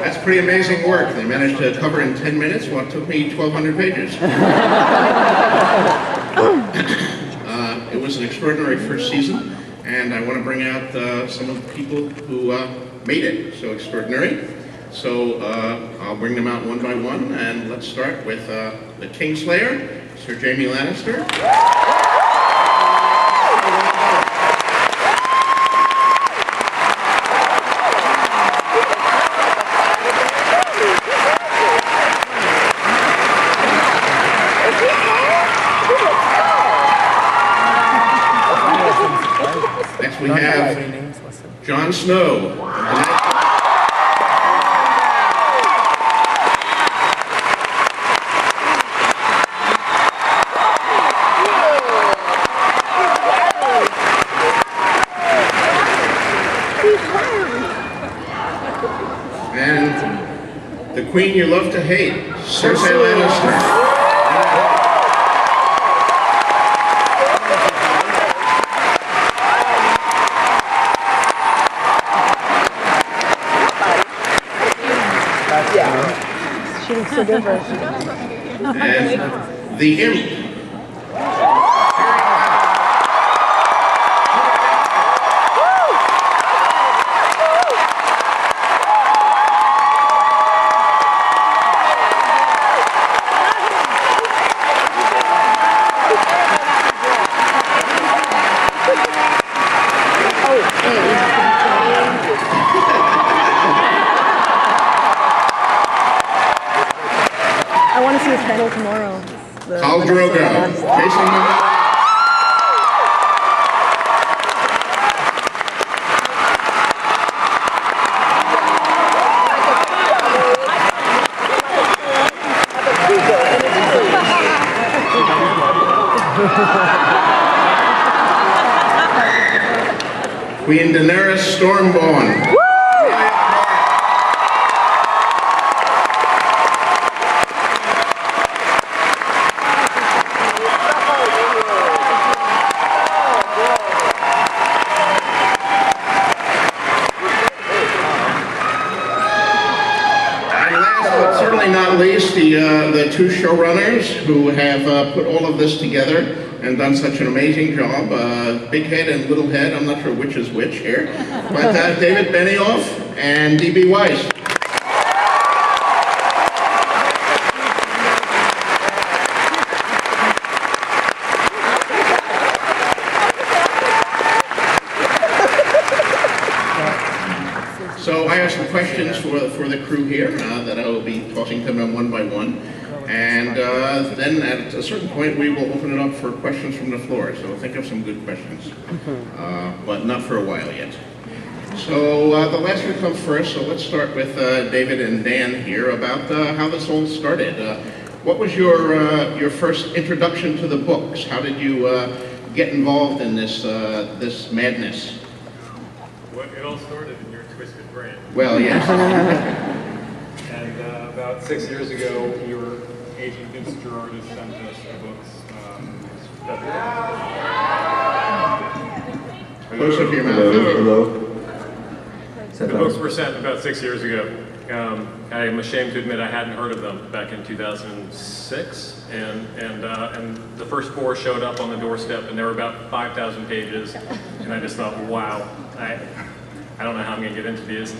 That's pretty amazing work. They managed to cover in 10 minutes what took me 1,200 pages. It was an extraordinary first season, and I want to bring out some of the people who made it so extraordinary. So I'll bring them out one by one, and let's start with the Kingslayer, Sir Jaime Lannister. Next we have Jon Snow. And the queen you love to hate, Cersei Lannister. She looks so different. And the imp. I want to see his panel tomorrow. Khal Drogo, chasing them out. Queen Daenerys Stormborn. Not least, the two showrunners who have put all of this together and done such an amazing job. Big Head and Little Head, I'm not sure which is which here, but David Benioff and D.B. Weiss. So I have some questions for the crew here that I will be tossing to them one by one. And then at a certain point we will open it up for questions from the floor. So think of some good questions, but not for a while yet. So the last one comes first, so let's start with David and Dan here about how this all started. What was your first introduction to the books? How did you get involved in this madness? Well, it all started in your twisted brain. Well, yes. And about 6 years ago, your agent Vince Gerardis sent us the books. Close up your mouth. Hello. The books were sent about 6 years ago. I'm ashamed to admit I hadn't heard of them back in 2006, and the first 4 showed up on the doorstep, and they were about 5,000 pages, and I just thought, wow, I don't know how I'm going to get into these,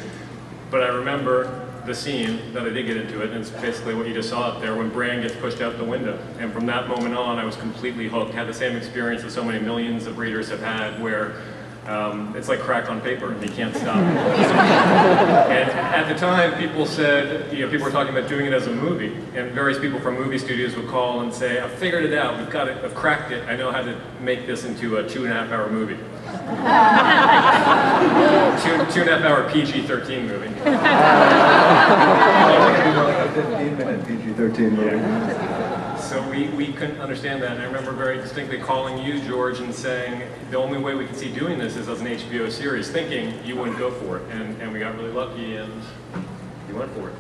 but I remember the scene that I did get into it, and it's basically what you just saw up there when Bran gets pushed out the window, and from that moment on I was completely hooked. Had the same experience that so many millions of readers have had, where it's like crack on paper, and you can't stop. And at the time, people said, people were talking about doing it as a movie, and various people from movie studios would call and say, I've figured it out, I've cracked it, I know how to make this into a 2.5-hour movie. 2.5-hour PG-13 movie. Like a 15-minute PG-13 movie. So we couldn't understand that, and I remember very distinctly calling you, George, and saying the only way we could see doing this is as an HBO series, thinking you wouldn't go for it, and we got really lucky, and you went for it.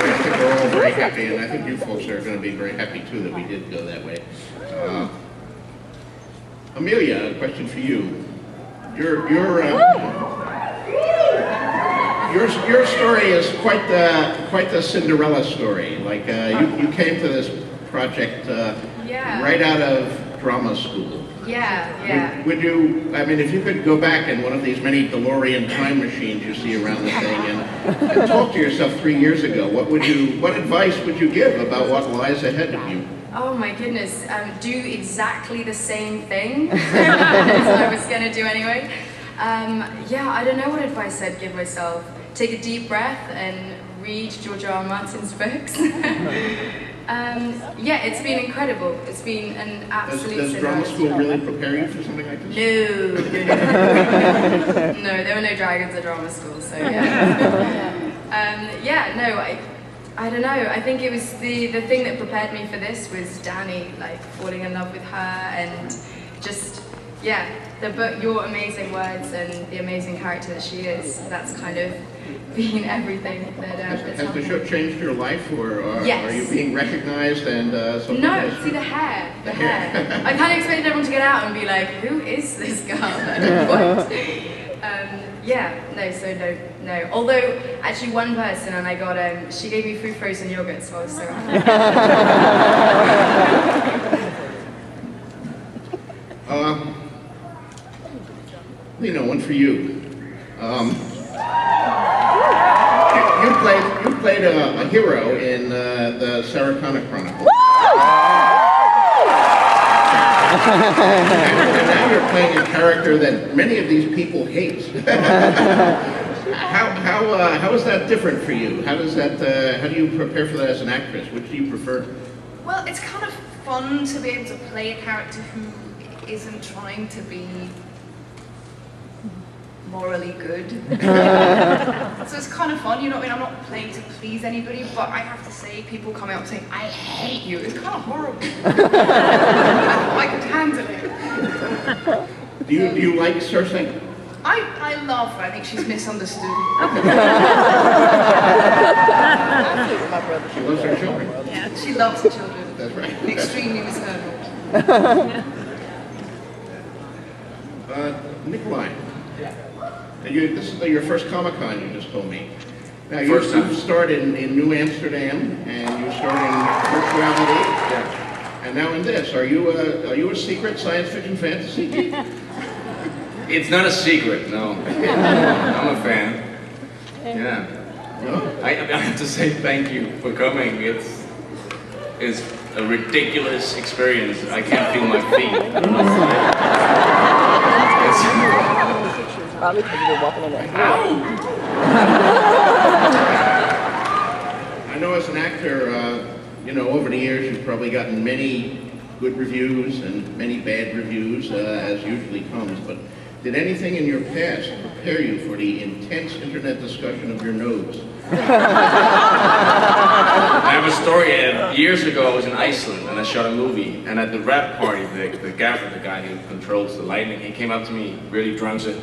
I think we're all very happy, and I think you folks are going to be very happy too that we did go that way. Amelia, a question for you. Your story is quite the Cinderella story. Like you came to this project right out of drama school. Yeah. Would you? I mean, if you could go back in one of these many DeLorean time machines you see around the thing and talk to yourself 3 years ago, what advice would you give about what lies ahead of you? Oh my goodness, do exactly the same thing as I was going to do anyway. Yeah, I don't know what advice I'd give myself. Take a deep breath and read George R. R. Martin's books. Yeah, it's been incredible. It's been an absolute Does drama school really prepare you for something like this? No, there were no dragons at drama school, so yeah. Yeah, no, I don't know. I think it was the thing that prepared me for this was Danny, like falling in love with her and just, yeah, the book, your amazing words and the amazing character that she is. That's kind of been everything that Has the show changed your life, or yes. Are you being recognized and something? No, see the hair. I kind of expected everyone to get out and be like, who is this girl? What? Yeah, no. Although, actually one person, and I got, she gave me free frozen yogurt, so I was so happy. One for you. You played a hero in the Saracana Chronicles. And now you're playing a character that many of these people hate. How is that different for you? How do you prepare for that as an actress? Which do you prefer? Well, it's kind of fun to be able to play a character who isn't trying to be morally good. So it's kind of fun, you know what I mean? I'm not playing to please anybody, but I have to say, people come out saying, I hate you. It's kind of horrible. I could handle it. Do you like Cersei? I love her. I think she's misunderstood. She loves her children. Yeah, she loves her children. That's right. Extremely mishandled. Nikolai. And this is your first Comic-Con, you just told me. Now, you starred in New Amsterdam, and you starred in Virtuality. Yeah. And now in this. Are you a secret science fiction fantasy geek? It's not a secret, no. I'm a fan. Yeah. No? I have to say thank you for coming. It's a ridiculous experience. I can't feel my feet. Probably because you're walking in there. I know as an actor, over the years you've probably gotten many good reviews and many bad reviews, as usually comes, but did anything in your past prepare you for the intense internet discussion of your nose? I have a story. Years ago, I was in Iceland and I shot a movie. And at the wrap party, the gaffer, the guy who controls the lighting, he came up to me really drunk and said,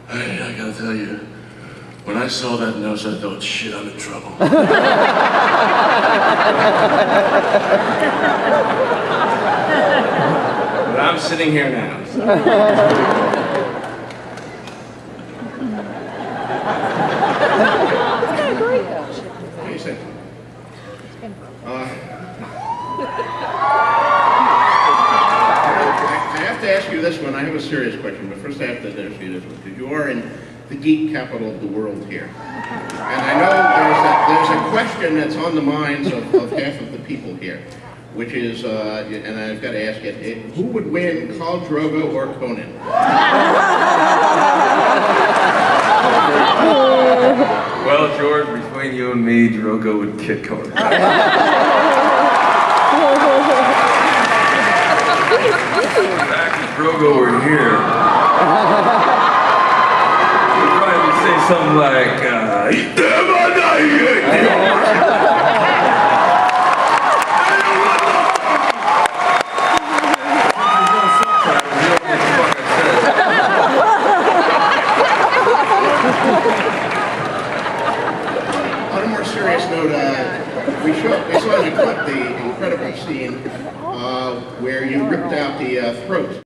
"Hey, I gotta tell you, when I saw that nose, I thought, shit, I'm in trouble." But I'm sitting here now. So. What do you say? I have to ask you this one. I have a serious question, but first I have to ask you this one, because you are in the geek capital of the world here. And I know there's a question that's on the minds of half of the people here, which is, and I've got to ask it, who would win, Khal Drogo or Conan? Well, George, between you and me, Drogo would kick Conan. If Drogo were here, he'd probably say something like, On a more serious note, we saw in the clip the incredible scene where you ripped out the throat